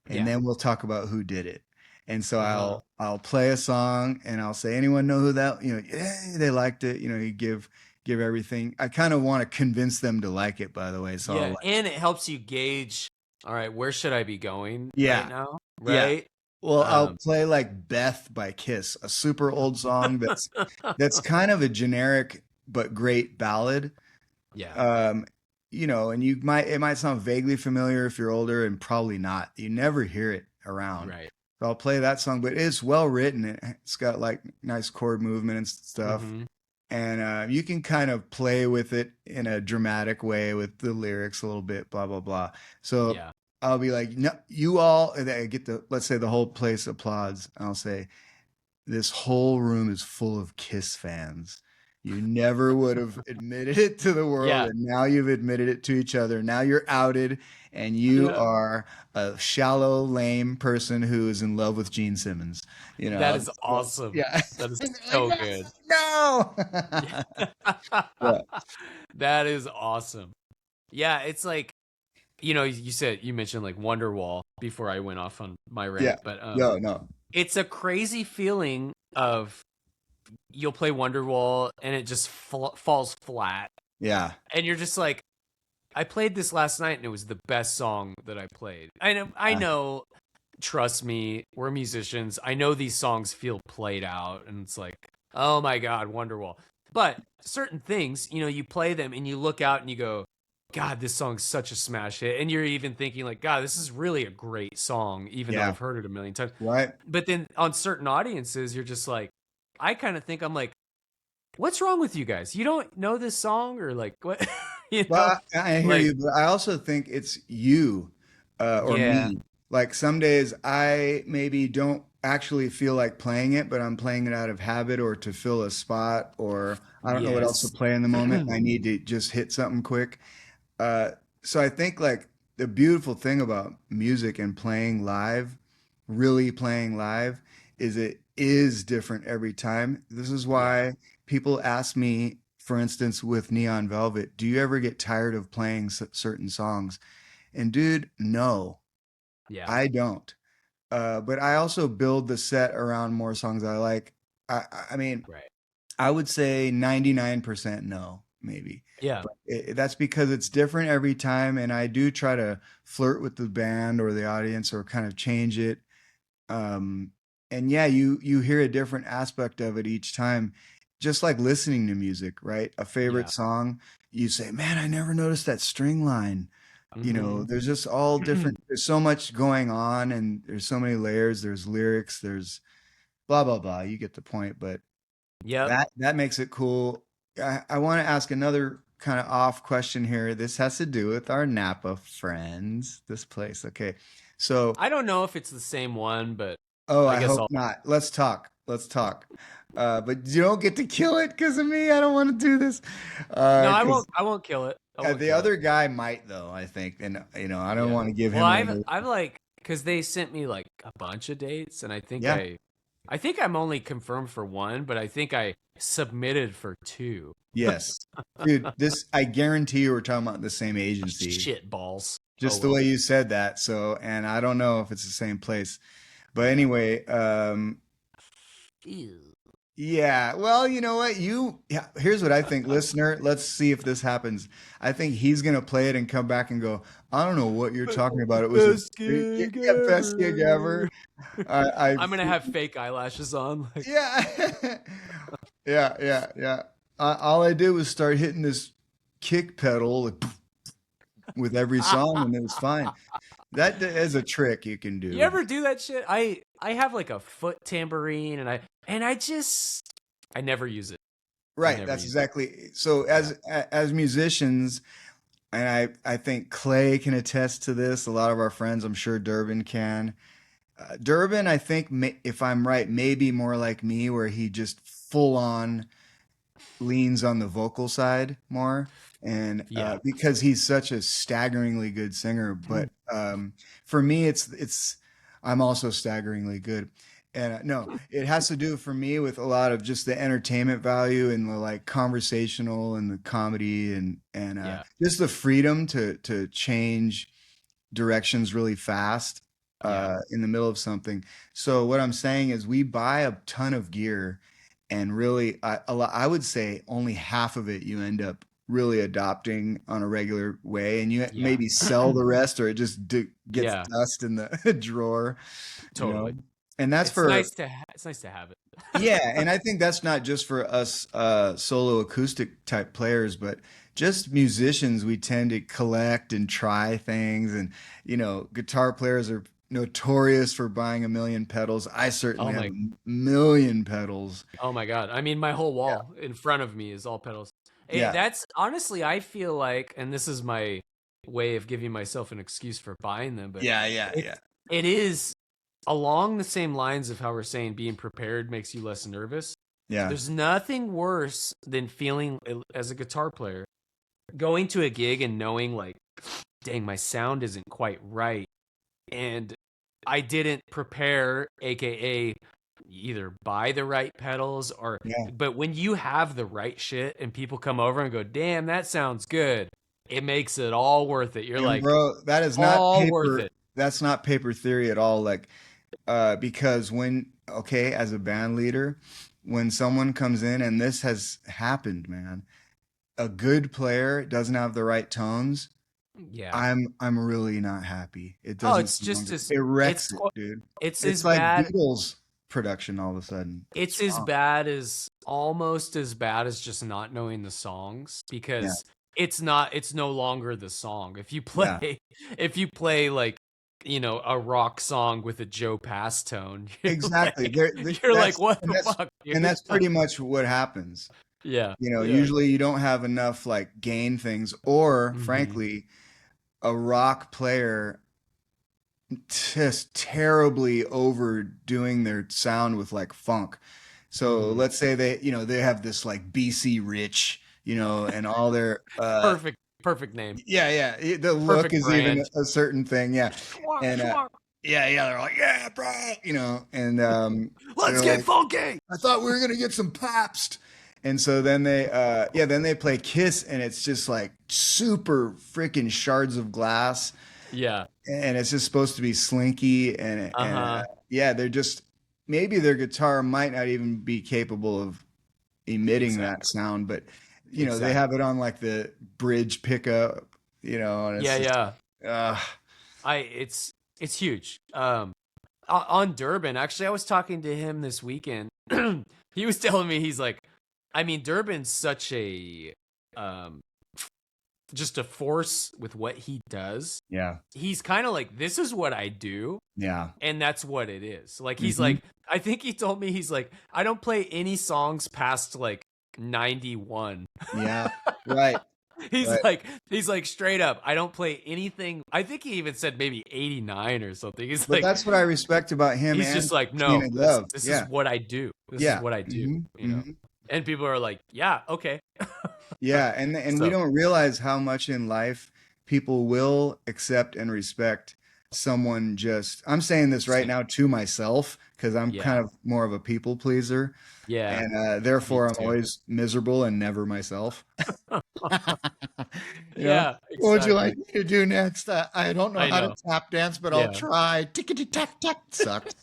And Yeah. then we'll talk about who did it. And so Uh-huh. I'll play a song and I'll say, anyone know who that, yeah, they liked it. You give everything. I kind of want to convince them to like it, by the way. So I'll Yeah. like, And it helps you gauge, all right, where should I be going right yeah, now? yeah. Right. Well, I'll Um, play like Beth by Kiss, a super old song that's kind of a generic but great ballad. yeah. Um, and it might sound vaguely familiar if you're older and probably not. You never hear it around. Right. So I'll play that song, but it's well written. It's got like nice chord movement and stuff. Mm-hmm. And you can kind of play with it in a dramatic way with the lyrics a little bit, blah, blah, blah. So Yeah. I'll be like, no, you all, and I get let's say the whole place applauds. I'll say, this whole room is full of Kiss fans. You never would have admitted it to the world, Yeah. and now you've admitted it to each other. Now you're outed, and you Yeah. are a shallow, lame person who is in love with Gene Simmons. That is awesome. Yeah. That is so good. No. Yeah. That is awesome. Yeah, it's like, you mentioned like Wonderwall before I went off on my rant, Yeah. but No. it's a crazy feeling of you'll play Wonderwall and it just falls flat, Yeah. and you're just like, I played this last night and it was the best song that I played. I know, trust me, we're musicians. I know these songs feel played out and it's like, oh my God, Wonderwall. But certain things, you play them and you look out and you go, God, this song's such a smash hit. And you're even thinking like, God, this is really a great song, even though Yeah. I've heard it a million times. Right. But then on certain audiences, you're just like, I kind of think I'm like, what's wrong with you guys? You don't know this song, or like what? Well, I hear like, you, but I also think it's you or yeah, me. Like some days I maybe don't actually feel like playing it, but I'm playing it out of habit or to fill a spot, or I don't know what else to yes, play in the moment. I need to just hit something quick. Uh, so I think like the beautiful thing about music and playing live, really playing live, is it is different every time. This is yeah, why people ask me for instance, with Neon Velvet, do you ever get tired of playing certain songs? And dude, no, Yeah. I don't. But I also build the set around more songs I like. I mean, Right. I would say 99% no, maybe. Yeah. But that's because it's different every time, and I do try to flirt with the band or the audience or kind of change it. And yeah, you hear a different aspect of it each time, just like listening to music, right? A favorite Yeah. song, you say, "Man, I never noticed that string line." You know, Mhm. there's just all different. There's so much going on, and there's so many layers. There's lyrics. There's blah blah blah. You get the point, but Yep. that makes it cool. I want to ask another kind of off question here. This has to do with our Napa friends. This place, okay? So, I don't know if it's the same one, but oh, I I guess hope I'll. not. Let's talk. Let's talk. But you don't get to kill it because of me. I don't want to do this. No, I Because won't. I won't kill it. I won't the kill it. other guy might, though. I think, and I don't Yeah. want to give Well, him. I've like, because they sent me like a bunch of dates, and Yeah. I think I'm only confirmed for one, but I think I submitted for two. Yes, dude. This I guarantee you we're talking about the same agency. Shit balls. Just the way you said that. So, and I don't know if it's the same place, but anyway, Ew. yeah. Well, you know what? Here's what I think, listener. Let's see if this happens. I think he's gonna play it and come back and go, I don't know what you're talking about. It was Best gig best gig ever. I'm gonna have fake eyelashes on. Like, Yeah. Yeah. All I did was start hitting this kick pedal like, with every song, and it was fine. That is a trick you can do. you ever do that shit? I have like a foot tambourine, and I never use it. Right. never That's use it. exactly. So as musicians, and I think Clay can attest to this. A lot of our friends, I'm sure Durbin can. Durbin, I think, if I'm right, maybe more like me, where he just full on leans on the vocal side more, and Yeah. because he's such a staggeringly good singer. But for me, it's I'm also staggeringly good. And no, it has to do for me with a lot of just the entertainment value and the like conversational and the comedy and Yeah. just the freedom to change directions really fast in the middle of something. So what I'm saying is we buy a ton of gear, and really I would say only half of it you end up really adopting on a regular way, and you maybe sell the rest, or it just gets dust in the drawer. Totally. You know? And that's It's for nice to have it. yeah, and I think that's not just for us solo acoustic type players, but just musicians. We tend to collect and try things, and guitar players are notorious for buying a million pedals. I certainly have a million pedals. Oh my God. I mean, my whole wall in front of me is all pedals. Hey, Yeah. that's honestly, I feel like, and this is my way of giving myself an excuse for buying them, but it is along the same lines of how we're saying being prepared makes you less nervous. Yeah. There's nothing worse than feeling, as a guitar player, going to a gig and knowing like, dang, my sound isn't quite right. And I didn't prepare, AKA either buy the right pedals or, but when you have the right shit and people come over and go, damn, that sounds good, it makes it all worth it. You're like, bro, that is not all worth it. That's not paper theory at all. Like, because as a band leader, when someone comes in, and this has happened, man, a good player doesn't have the right tones. Yeah, I'm really not happy. It doesn't. Oh, it's just as it wrecks it, dude. It's as like bad. Beatles production all of a sudden. It's almost as bad as just not knowing the songs, because it's no longer the song. If you play like, a rock song with a Joe Pass tone, exactly. You're like, what the fuck? And that's pretty much what happens. Yeah. Usually you don't have enough like gain things, or frankly, a rock player just terribly overdoing their sound with like funk. So let's say they have this like BC Rich, and all their perfect name. Yeah. The look perfect is brand. even a certain thing. Yeah. And they're like, yeah, bro, and let's get funky. I thought we were gonna get some Pabst. And so then they play Kiss, and it's just like super freaking shards of glass, Yeah. and it's just supposed to be slinky, and Uh-huh. yeah, they're just maybe their guitar might not even be capable of emitting that Exactly. sound, but they Exactly. have it on like the bridge pickup, and it's Yeah, just, yeah. uh, It's huge. On Durban, actually, I was talking to him this weekend. He was telling me, he's like, I mean, Durban's such a just a force with what he does. yeah, He's kind of like, this is what I do, yeah, and that's what it is. Like, he's Mhm. like, I think he told me, he's like, I don't play any songs past like 91. yeah, right, right. He's like straight up, I don't play anything. I think he even said maybe 89 or something. He's But like, that's what I respect about him he's and just like, Tina no, Love. this is Yeah, what I do. This is yeah, what I do, hmm. And people are like, yeah, okay. Yeah, and we So, don't realize how much in life people will accept and respect someone just. I'm saying this right now to myself because I'm kind yeah, of more of a people pleaser, yeah, and me therefore I'm too. always miserable and never myself. You know, Yeah, what would you like exactly. me to do next? I don't know I how to know. tap dance, but I'll Yeah. try. Tickety tack tack sucks.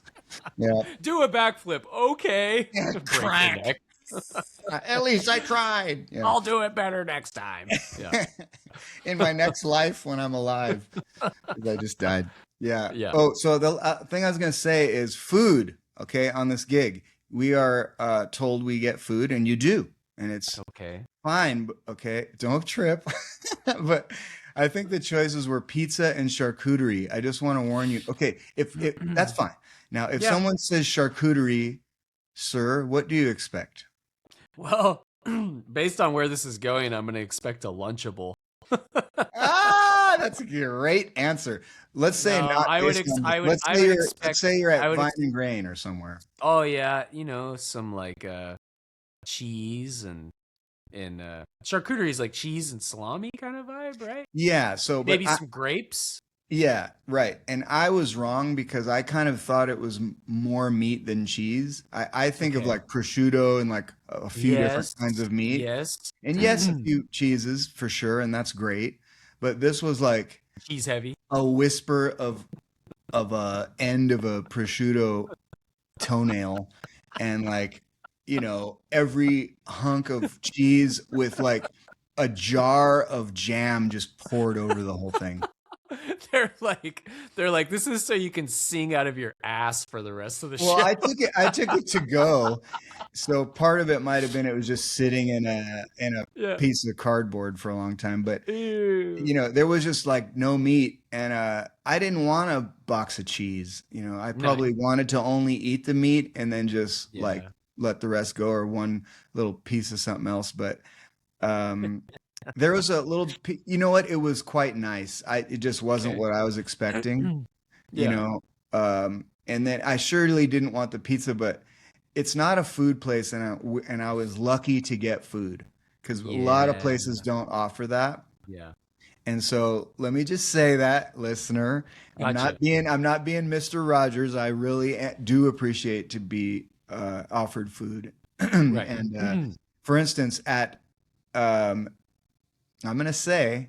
Yeah, Do a backflip. Okay. yeah, Break your crack. neck. At least I tried. Yeah. I'll do it better next time. Yeah. In my next life when I'm alive. 'Cause I just died. Yeah. Yeah. Oh, so the thing I was going to say is food. Okay. On this gig, we are told we get food, and you do. And it's Okay. fine. Okay. Don't trip. But I think the choices were pizza and charcuterie. I just want to warn you. Okay. If that's fine. Now, if Yeah. someone says charcuterie, sir, what do you expect? Well, based on where this is going, I'm going to expect a Lunchable. Ah, that's a great answer. Let's say No, not based on this. I would Let's expect, say you're I at would, Vine and Grain or somewhere. oh yeah, some like cheese and charcuterie is like cheese and salami kind of vibe, right? Yeah, so but Maybe some grapes. yeah, right. And I was wrong because I kind of thought it was more meat than cheese. I think of Okay. like prosciutto and like a few different Yes. kinds of meat. Yes. And yes, a few cheeses for sure, and that's great. But this was like Cheese heavy. a whisper of a end of a prosciutto toenail, and like every hunk of cheese with like a jar of jam just poured over the whole thing. They're like, this is so you can sing out of your ass for the rest of the Well, show. I took it to go, so part of it might have been it was just sitting in a Yeah. piece of cardboard for a long time, but Ew. there was just like no meat, and I didn't want a box of cheese. I probably wanted to only eat the meat and then just like Yeah. let the rest go, or one little piece of something else. But there was a little, you know what? It was quite nice. It just wasn't Okay. what I was expecting, Yeah. and then I surely didn't want the pizza, but it's not a food place, and I was lucky to get food because a lot of places Yeah. don't offer that. Yeah. And so let me just say that, listener, Gotcha. I'm not being Mr. Rogers. I really do appreciate to be offered food. Right. And for instance, at I'm gonna say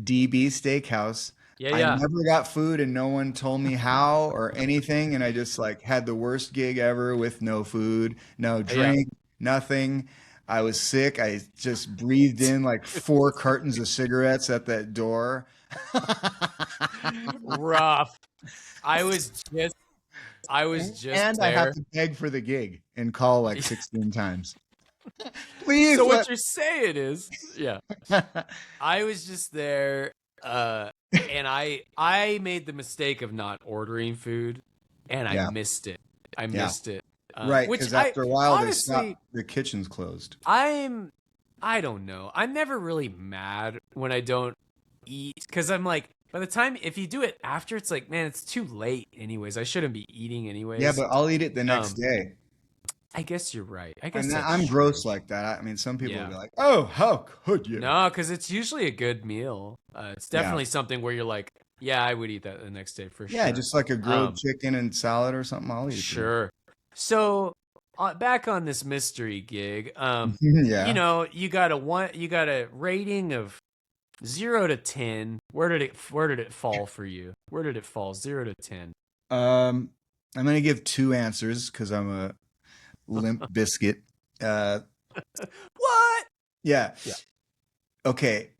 DB Steakhouse, Yeah. I Yeah. never got food, and no one told me how or anything, and I just like had the worst gig ever with no food, no Yeah. drink, nothing. I was sick. I just breathed in like 4 cartons of cigarettes at that door. Rough. I was just And I there. have to beg for the gig and call like 16 times. Please So let what you're saying is, yeah, I was just there, and I made the mistake of not ordering food, and I Yeah. missed it. I Yeah. missed it. Right, Which because after a while honestly, the kitchen's closed. I don't know. I'm never really mad when I don't eat, because I'm like, by the time, if you do it after, it's like, man, it's too late anyways. I shouldn't be eating anyways. Yeah, but I'll eat it the next day. I guess you're right. I guess And that's I'm true. gross like that. I mean, some people Yeah. will be like, "Oh, how could you?" No, because it's usually a good meal. It's Yeah. definitely something where you're like, yeah, I would eat that the next day for Yeah, sure. just like a grilled Um, chicken and salad or something. I'll eat it. Sure. So back on this mystery gig. Yeah. You got a rating of 0 to 10. Where did it fall for you? Where did it fall? 0 to 10. I'm gonna give two answers because I'm a limp biscuit. What? Yeah. Yeah. Okay.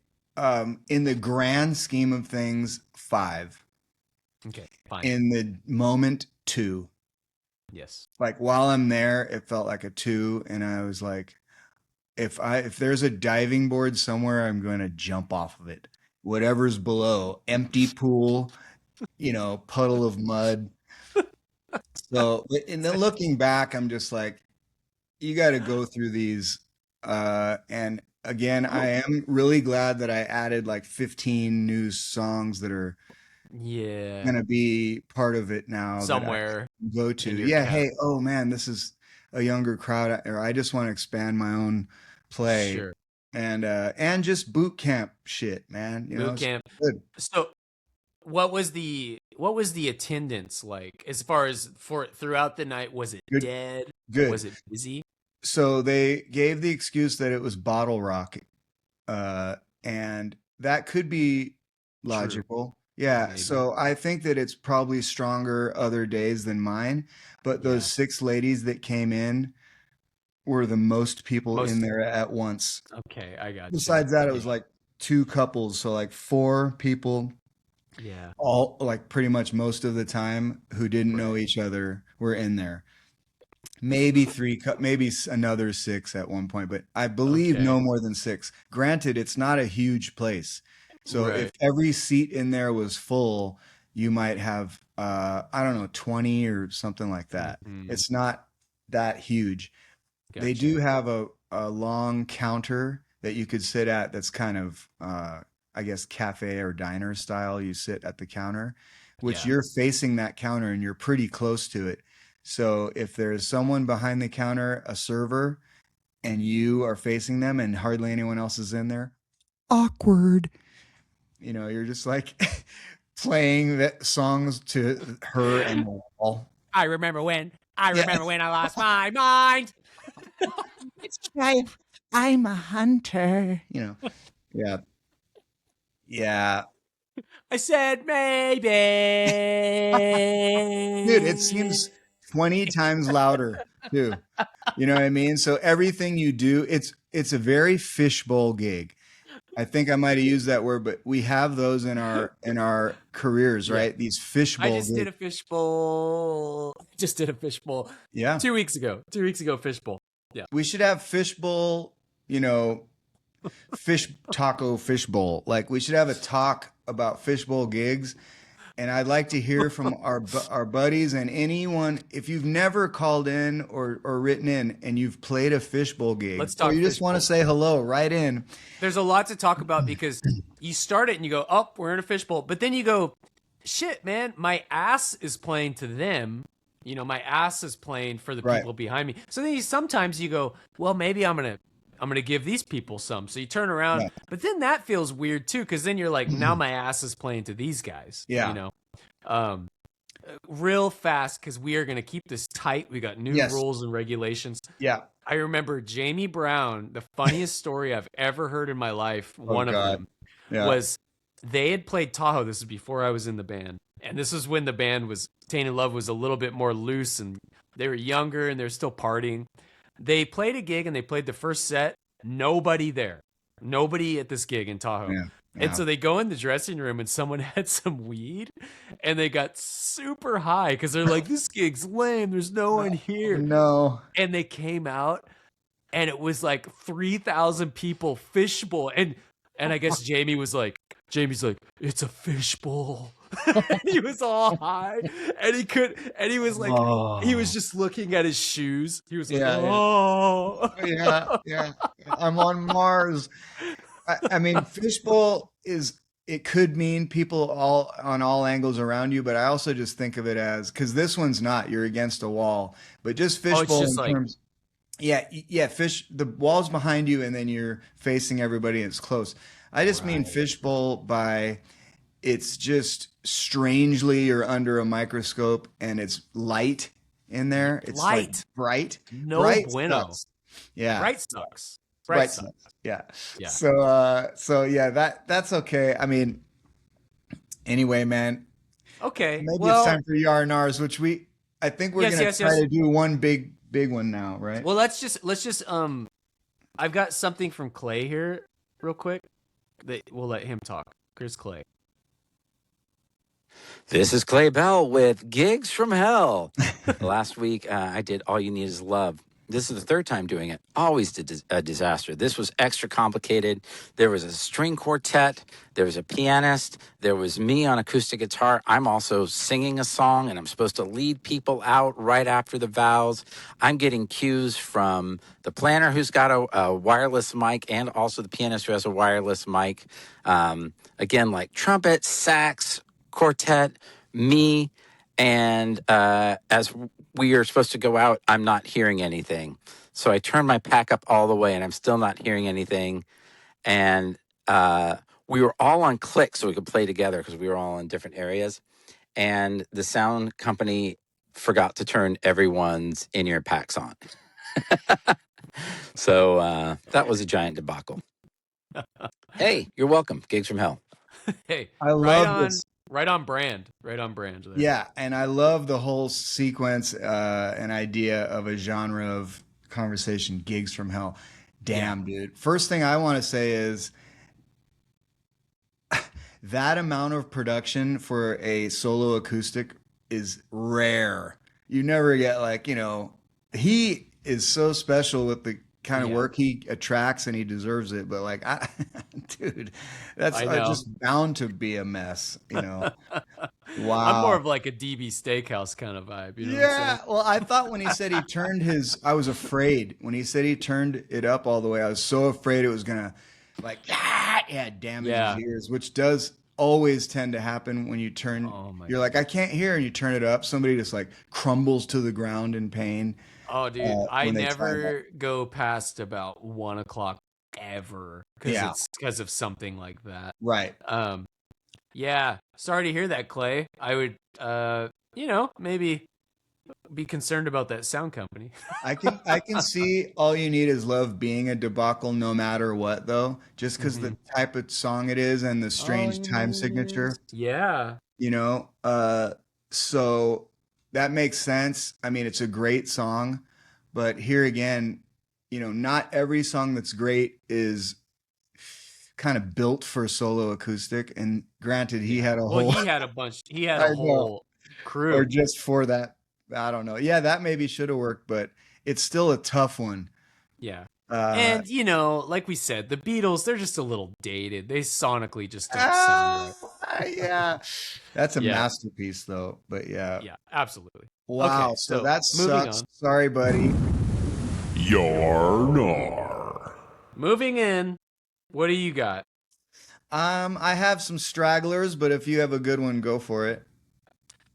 In the grand scheme of things, 5. Okay, fine. In the moment, 2. Yes. Like while I'm there, it felt like a 2, and I was like, if there's a diving board somewhere, I'm going to jump off of it. Whatever's below, empty pool, puddle of mud. So, and then looking back, I'm just like, you got to go through these. And again, I am really glad that I added like 15 new songs that are going to be part of it now. Somewhere. That I go to. Yeah. Hey, oh man, this is a younger crowd, or I just want to expand my own play. Sure. And just boot camp shit, man. Boot camp. So what was the attendance like as far as throughout the night? Was it dead? Good. Was it busy? So they gave the excuse that it was bottle rock, and that could be logical. True. Yeah. Maybe. So I think that it's probably stronger other days than mine, but those 6 ladies that came in were the most people in there at once. Okay, I got you. Besides that, it was like 2 couples, so like 4 people. Yeah. All like pretty much most of the time who didn't know each other were in there. Maybe 3, maybe another 6 at one point, but I believe no more than 6. Granted, it's not a huge place. So if every seat in there was full, you might have, I don't know, 20 or something like that. Mm-hmm. It's not that huge. Gotcha. They do have a long counter that you could sit at that's kind of, I guess, cafe or diner style. You sit at the counter, which you're facing that counter and you're pretty close to it. So if there's someone behind the counter, a server, and you are facing them and hardly anyone else is in there, awkward. You're just like playing that songs to her and the wall. I remember when I lost my mind. It's right. I'm a hunter. Yeah. Yeah. I said maybe. Dude, it seems 20 times louder too. You know what I mean? So everything you do, it's a very Fishbowl gig. I think I might have used that word, but we have those in our careers, right? These Fishbowl. I just did a Fishbowl. Yeah. 2 weeks ago. 2 weeks ago, Fishbowl. Yeah. We should have Fishbowl, fish taco Fishbowl. Like we should have a talk about Fishbowl gigs. And I'd like to hear from our buddies and anyone, if you've never called in or written in and you've played a Fishbowl gig, let's talk. Or you just want to say hello, write in. There's a lot to talk about because you start it and you go, oh, we're in a Fishbowl. But then you go, shit, man, my ass is playing to them. My ass is playing for the people behind me. So then sometimes you go, well, maybe I'm gonna give these people some. So you turn around, but then that feels weird too, because then you're like, now my ass is playing to these guys. Yeah. Real fast, because we are gonna keep this tight. We got new rules and regulations. Yeah. I remember Jamie Brown, the funniest story I've ever heard in my life. One of them was they had played Tahoe. This is before I was in the band. And this is when the band was Tainted Love was a little bit more loose and they were younger and they're still partying. They played a gig and they played the first set. Nobody there. Nobody at this gig in Tahoe. Yeah. And so they go in the dressing room and someone had some weed and they got super high because they're like, this gig's lame. There's no one here. No. And they came out and it was like 3,000 people, Fishbowl. And I guess Jamie's like, it's a Fishbowl. He was all high and he was like, he was just looking at his shoes. He was like, yeah. I'm on Mars. I mean, Fishbowl it could mean people all on all angles around you, but I also just think of it as, because this one's not, you're against a wall, but just Fishbowl in terms. The wall's behind you and then you're facing everybody and it's close. I just mean Fishbowl by it's just strangely you're under a microscope and it's light in there. It's Light. like bright. No bright bueno. sucks. Yeah. Bright sucks. Bright sucks. sucks. Yeah. Yeah. So yeah, that's okay. I mean, anyway, man, Okay. maybe well, it's time for Yar Nars, which I think we're gonna try to do one big one now, right? Well, let's just I've got something from Clay here real quick that we'll let him talk. Here's Clay. This is Clay Bell with Gigz From Hell. Last week, I did All You Need Is Love. This is the third time doing it. Always a disaster. This was extra complicated. There was a string quartet. There was a pianist. There was me on acoustic guitar. I'm also singing a song, and I'm supposed to lead people out right after the vows. I'm getting cues from the planner who's got a wireless mic and also the pianist who has a wireless mic. Again, like trumpet, sax, quartet, me, and as we are supposed to go out, I'm not hearing anything. So I turn my pack up all the way, and I'm still not hearing anything. And we were all on click so we could play together because we were all in different areas. And the sound company forgot to turn everyone's in-ear packs on. So that was a giant debacle. Hey, you're welcome. Gigz From Hell. Hey, I love this. Right on brand. Right on brand. There. Yeah, and I love the whole sequence and idea of a genre of conversation, Gigz From Hell. Damn, dude. First thing I want to say is that amount of production for a solo acoustic is rare. You never get he is so special with the kind of work he attracts, and he deserves it. But dude, that's just bound to be a mess, Wow. I'm more of like a DB Steakhouse kind of vibe. You know what I'm saying? Well, I thought when he said he turned I was afraid when he said he turned it up all the way. I was so afraid it was gonna damage his ears, which does always tend to happen when you turn. You're like, I can't hear, and you turn it up. Somebody just like crumbles to the ground in pain. Oh, dude, I never go past about 1 o'clock ever because of something like that. Right. Yeah. Sorry to hear that, Clay. I would, maybe be concerned about that sound company. I can see All You Need Is Love being a debacle no matter what, though, just because the type of song it is and the strange time signature. Yeah. So that makes sense. I mean, it's a great song, but here again, not every song that's great is kind of built for solo acoustic. And granted, he had a whole crew, or just for that. I don't know. Yeah, that maybe should have worked, but it's still a tough one. Yeah. And, like we said, the Beatles, they're just a little dated. They sonically just don't sound right. Yeah. That's a masterpiece, though. But yeah. Yeah, absolutely. Wow. Okay, so that sucks. On. Sorry, buddy. Yar Nar. Moving in. What do you got? I have some stragglers, but if you have a good one, go for it.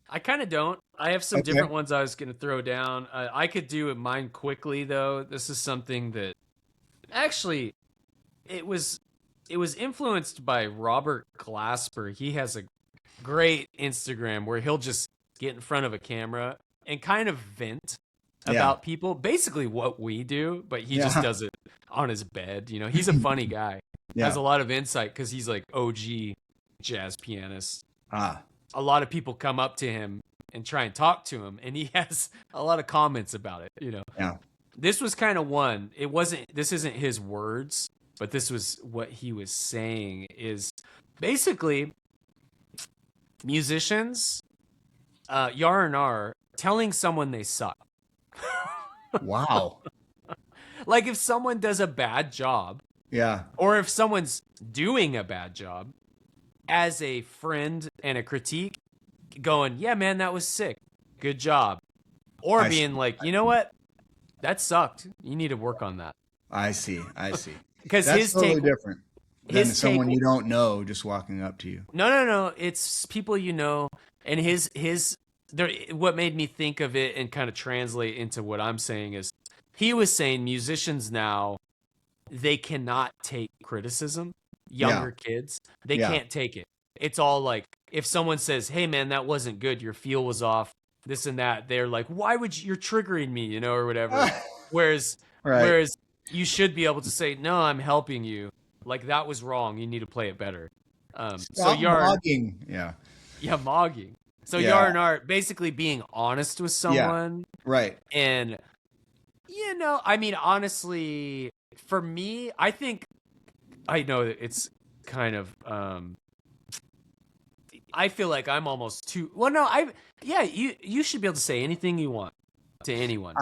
I kind of don't. I have some different ones I was going to throw down. I could do mine quickly, though. This is something that actually it was influenced by Robert Glasper. He has a great Instagram where he'll just get in front of a camera and kind of vent about people, basically what we do, but he just does it on his bed. He's a funny guy. Has a lot of insight because he's like OG jazz pianist. A lot of people come up to him and try and talk to him, and he has a lot of comments about it. Yeah. This was kind of one. This isn't his words, but this was what he was saying. Is basically musicians, Yar Nar, telling someone they suck. Wow. Like if someone does a bad job, or if someone's doing a bad job, as a friend and a critique, going, yeah, man, that was sick. Good job. Or being like, you know what? That sucked. You need to work on that. I see. Because that's totally different than someone you don't know just walking up to you. No. It's people you know. And what made me think of it and kind of translate into what I'm saying is he was saying musicians now, they cannot take criticism. Younger kids, they can't take it. It's all like, if someone says, hey man, that wasn't good, your feel was off, this and that, they're like, why would you're triggering me, you know, or whatever. Whereas Right. whereas you should be able to say, no, I'm helping you. Like, that was wrong. You need to play it better. So Stop Yar, mogging. Yeah. mogging. So Yeah. Yar and Art, basically being honest with someone. Right. And, you know, I mean, honestly, for me, I think, I know that it's kind of, I feel like I'm almost too, well, no, you should be able to say anything you want to anyone.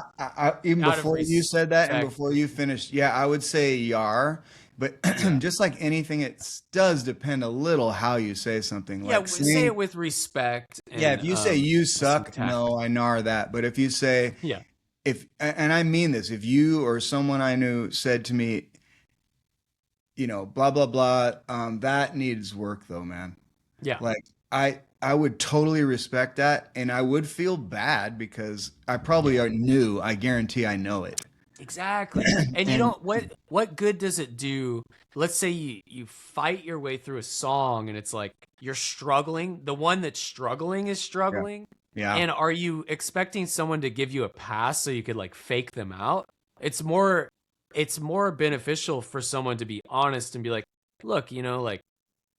Even Out of before you said that and respect. before you finished, I would say Yar, but just like anything, it does depend a little how you say something. Yeah, Like say it with respect. And, if you say you some suck, tact. no, I nar that. But if you say, Yeah. and I mean this, if you or someone I knew said to me, you know, blah, blah, blah, that needs work though, man. Yeah. Like I would totally respect that, and I would feel bad because I probably knew. I guarantee I know it. Exactly. And you don't, what good does it do? Let's say you fight your way through a song and it's like you're struggling. The one that's struggling is struggling. Yeah. And are you expecting someone to give you a pass so you could like fake them out? It's more beneficial for someone to be honest and be like, look, you know, like,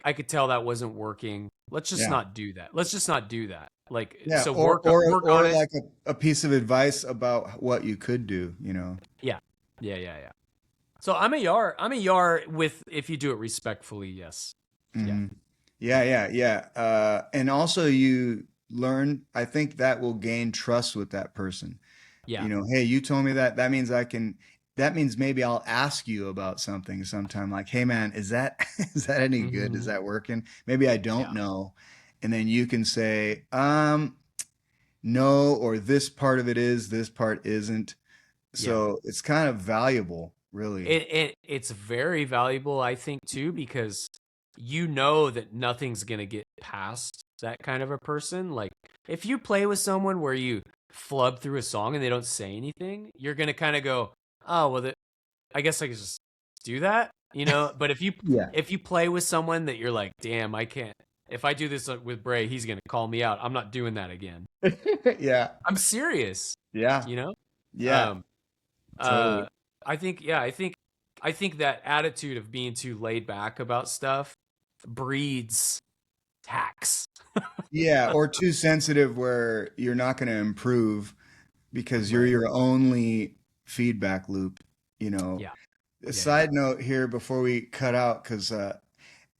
I could tell that wasn't working. Let's just not do that. Let's just not do that. Like, so work on it. Like a piece of advice about what you could do, you know? Yeah. So I'm a Yar with, if you do it respectfully, yes. Mm-hmm. Yeah. And also you learn, I think that will gain trust with that person. Yeah. You know, hey, you told me that. That means maybe I'll ask you about something sometime. Like, hey man, is that any good? Is that working? Maybe I don't know. And then you can say, no, or this part of it is, this part isn't. So it's kind of valuable, really. It's very valuable, I think, too, because you know that nothing's going to get past that kind of a person. Like, if you play with someone where you flub through a song and they don't say anything, you're going to kind of go, oh, well, I guess I could just do that, you know? But if you play with someone that you're like, damn, I can't. If I do this with Bray, he's going to call me out. I'm not doing that again. Yeah. I'm serious. Yeah. You know? Yeah. Totally. I think that attitude of being too laid back about stuff breeds tax. Yeah, or too sensitive where you're not going to improve because you're your only feedback loop, you know. Yeah. A side note here before we cut out, because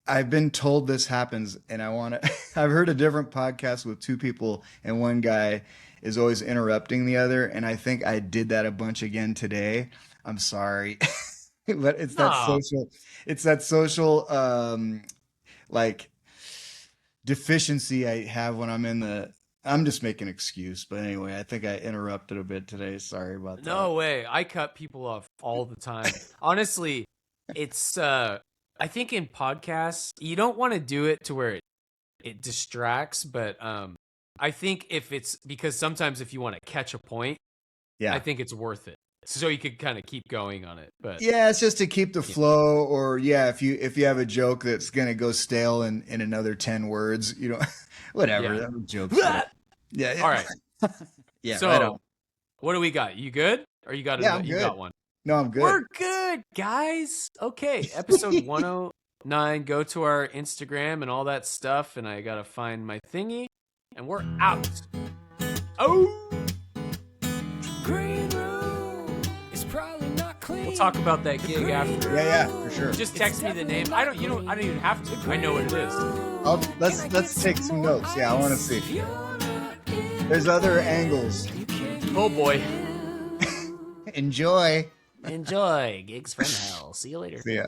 I've been told this happens, and I've heard a different podcast with two people, and one guy is always interrupting the other, and I think I did that a bunch again today. I'm sorry. But it's that social like deficiency I have when I'm just making an excuse. But anyway, I think I interrupted a bit today. Sorry about that. No way. I cut people off all the time. Honestly, it's I think in podcasts, you don't want to do it to where it distracts, but I think if it's because sometimes if you want to catch a point, I think it's worth it. So you could kind of keep going on it. But yeah, it's just to keep the flow, or if you have a joke that's gonna go stale in another 10 words, you know, whatever. That was jokes. Yeah. All right. Yeah. So right on. What do we got? You good? Or you got I'm you good. got one? No, I'm good. We're good, guys. Okay, episode 109. Go to our Instagram and all that stuff, and I gotta find my thingy, and we're out. Oh. Green room is probably not clean. We'll talk about that gig after. Yeah, for sure. Just text me the name. I don't even have to. I know what it is. Let's take some notes. Yeah, I want to see. There's other angles. Oh boy. Enjoy. Enjoy Gigz From Hell. See you later. See ya.